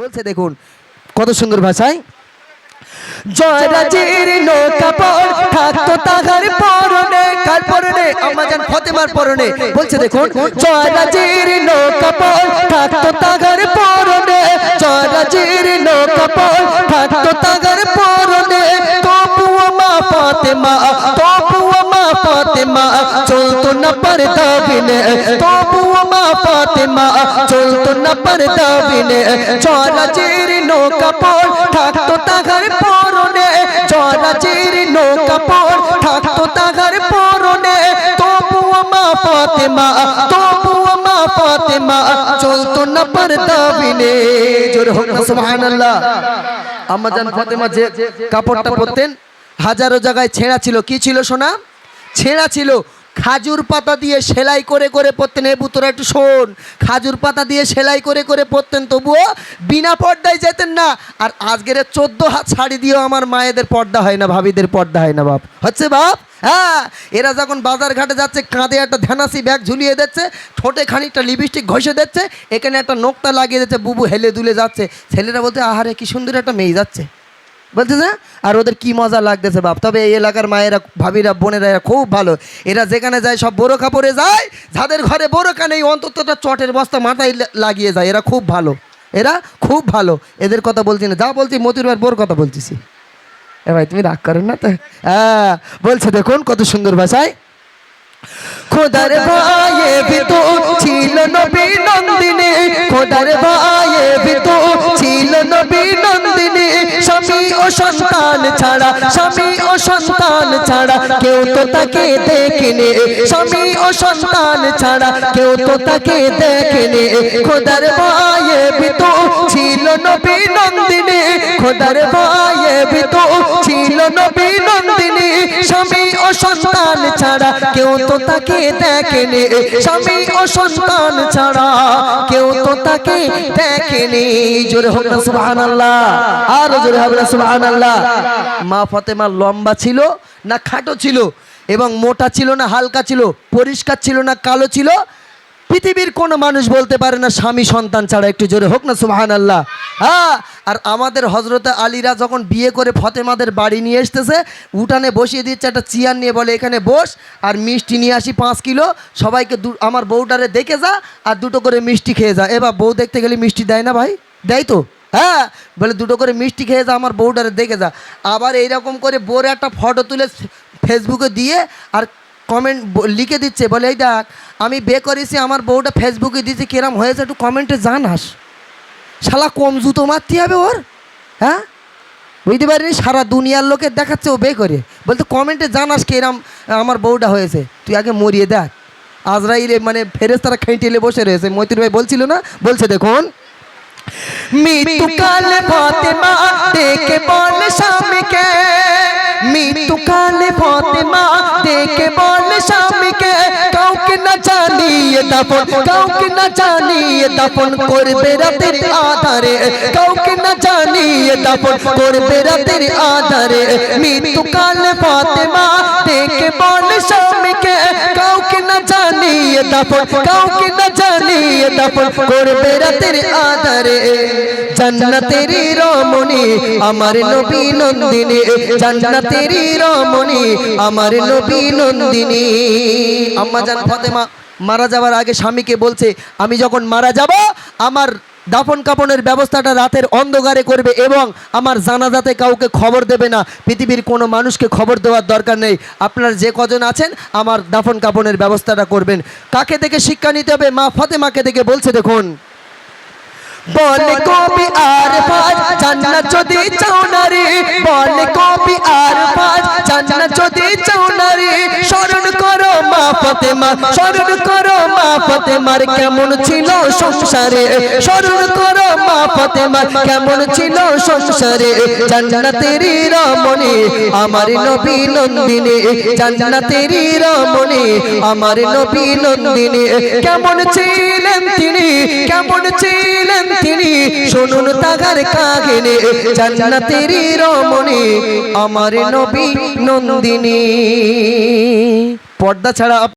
বলছে দেখুন কত সুন্দর ভাষায়, জয়রাজের নৌকাপড় থাকতো তাহার পরনে, কার পরনে? আম্মাজান ফাতেমার পরনে। বলছে দেখুন, জয়রাজের নৌকাপড় থাকতো তাহার পরনে, জয়রাজের নৌকাপড় থাকতো তাহার পরনে, তবুও মা ফাতেমা, তবুও মা ফাতেমা চলতো না পর্দা বিনে, তবুও মা ফাতেমা চলতো না পর্দা বিনে, জয়রাজের নৌকাপড় থাকতো তাহার পরনে, জয়রাজের নৌকাপড় থাকতো তাহার পরনে, তবুও মা ফাতেমা, তবুও মা ফাতেমা চলতো না পর্দা বিনে। জোরে হোক না সুবহানাল্লাহ। আম্মাজান ফাতেমা যে কাপড়টা পরতেন হাজারো জায়গায় ছেঁড়া ছিল। কি ছিল সোনা? ছেঁড়া ছিল। খাজুর পাতা দিয়ে সেলাই করে করে পরতেন। এ বুতরা একটু শোন, খাজুর পাতা দিয়ে সেলাই করে করে পরতেন, তবুও বিনা পর্দায় যেতেন না। আর আজকের 14 হাত শাড়ি দিয়েও আমার মায়েদের পর্দা হয় না, ভাবিদের পর্দা হয় না। বাপ হচ্ছে বাপ। হ্যাঁ, এরা যখন বাজার ঘাটে যাচ্ছে কাঁধে একটা ধানাসি ব্যাগ ঝুলিয়ে দিচ্ছে, ঠোঁটে খানিকটা লিপস্টিক ঘষে দিচ্ছে, এখানে একটা নোকটা লাগিয়ে দিচ্ছে, বুবু হেলে দুলে যাচ্ছে। ছেলেরা বলতে আহারে কি সুন্দর একটা মেয়ে যাচ্ছে, বলছে না? আর ওদের কি মজা লাগতেছে বাপ। তবে এই এলাকার মায়েরা, ভাবিরা, বোনেরা এরা খুব ভালো। এরা যেখানে যায় সব বড় কাপড়ে যায়, যাদের ঘরে বড় কানেই অন্ততটা চটের বস্তা মাথায় লাগিয়ে যায়। এরা খুব ভালো, এরা খুব ভালো। এদের কথা বলছি না, যা বলছি মতির ভাইয়ের বোর কথা বলতেছি। এ ভাই তুমি রাগ করেন না তো? হ্যাঁ, বলছে দেখুন কত সুন্দর ভাষায়, খোদার ভাইয়ে ভিতর ছিল নবী নন্দিনী, খোদার ভাইয়ে ভিতর ছিল নবী নন্দিনী, স্বামী ও সন্তান ছাড়া, স্বামী ও সন্তান ছাড়া কেউ তো তাকে দেখেনি, স্বামী ও সন্তান ছাড়া কেউ তো তাকে দেখেনি, খোদার ভাইয়ে ভিতর ছিল নবী নন্দিনী, খোদার ভাইয়ে ভিতর ছিল নবী নন্দিনী, স্বামী ও সন্তান ছাড়া কেউ তো তাকে দেখেনি, স্বামী ও সন্তান ছাড়া কেউ তো তাকে দেখেনি। জোরে হোক না সুবহানাল্লাহ, আর জোরে হবে না সুবহানাল্লাহ। মা ফাতেমা লম্বা ছিল না খাটো ছিল, এবং মোটা ছিল না হালকা ছিল, পরিষ্কার ছিল না কালো ছিল, পৃথিবীর কোনো মানুষ বলতে পারে না স্বামী সন্তান ছাড়া। একটু জোরে হোক না সুবহানাল্লাহ। হ্যাঁ, আর আমাদের হজরতে আলীরা যখন বিয়ে করে ফতেমাদের বাড়ি নিয়ে আসতেছে, উঠানে বসিয়ে দিচ্ছে একটা চেয়ার নিয়ে, বলে এখানে বস, আর মিষ্টি নিয়ে আসি 5 কিলো, সবাইকে আমার বউটারে দেখে যা আর 2টো করে মিষ্টি খেয়ে যা। এবার বউ দেখতে গেলে মিষ্টি দেয় না ভাই? দেয় তো। হ্যাঁ, বলে 2টো করে মিষ্টি খেয়ে যা, আমার বউটারে দেখে যা। আবার এইরকম করে বউর একটা ফটো তুলে ফেসবুকে দিয়ে আর কমেন্ট লিখে দিচ্ছে, বলে এই দেখ আমি বিয়ে করেছি, আমার বউটা ফেসবুকে দিয়েছে, কিরম হয়েছে একটু কমেন্টে জানাস। শালা কম জুতো মারতে হবে ওর। হ্যাঁ, বুঝতে পারিনি, সারা দুনিয়ার লোকের দেখাচ্ছে ও বিয়ে করে, বলতে কমেন্টে জানাস কিরম আমার বউটা হয়েছে। তুই আগে মরিয়ে দেখ। আজরাইলে মানে ফেরেশতারা খেঁটেলে বসে রয়েছে। মতির ভাই বলছিল না, বলছে দেখুন, মৃত্যুকালে ফাতেমা ডেকে বলে স্বামীকে, মৃত্যুকালে ফাতেমা ডেকে বলে স্বামীকে, কাউকে না জানিয়ে দাফন, কাউকে না জানিয়ে দাফন করবে রাতের আধারে, কাউকে না জানিয়ে দাফন করবে রাতের আধারে, মৃত্যুকালে ফাতেমা ডেকে বলে স্বামীকে, কাউকে না জানিয়ে দাফন, কাউকে না জানিয়ে দাফন করবে রাতের আধারে, জান্নাতের রমণী আমার নবী নন্দিনী, জান্নাতের রমণী আমার নবী নন্দিনী। আম্মাজান ফাতেমা মারা যাওয়ার আগে স্বামীকে বলছে, আমি যখন মারা যাব আমার দাফন কাফনের ব্যবস্থাটা রাতের অন্ধকারে করবে, এবং আমার জানাজাতে কাউকে খবর দেবে না, পৃথিবীর কোনো মানুষকে খবর দেওয়ার দরকার নেই, আপনার যে কজন আছেন আমার দাফন কাফনের ব্যবস্থাটা করবেন। কাকে দেখে শিক্ষা নিতে হবে? মা ফাতেমাকে দেখে। বলছে দেখুন, বলে কবি আর পাঁচ জান্নাত যদি চাও নারী, বলে কবি আর পাঁচ জান্নাত যদি চাও নারী, স্মরণ করো মা ফাতেমা, স্মরণ করো মা ফাতেমার কেমন ছিল সংসারে, স্মরণ করো মা ফাতেমার কেমন ছিল সংসারে, জান্নাতের রমণী আমার নবী নন্দিনী, জান্নাতের রমণী আমার নবী নন্দিনী, কেমন ছিলেন তিনি, কেমন ছিলেন তিনি, শুনুন তাগার কাহিনী, জান্নাতের রমণী আমার নবী নন্দিনী। পর্দা ছাড়া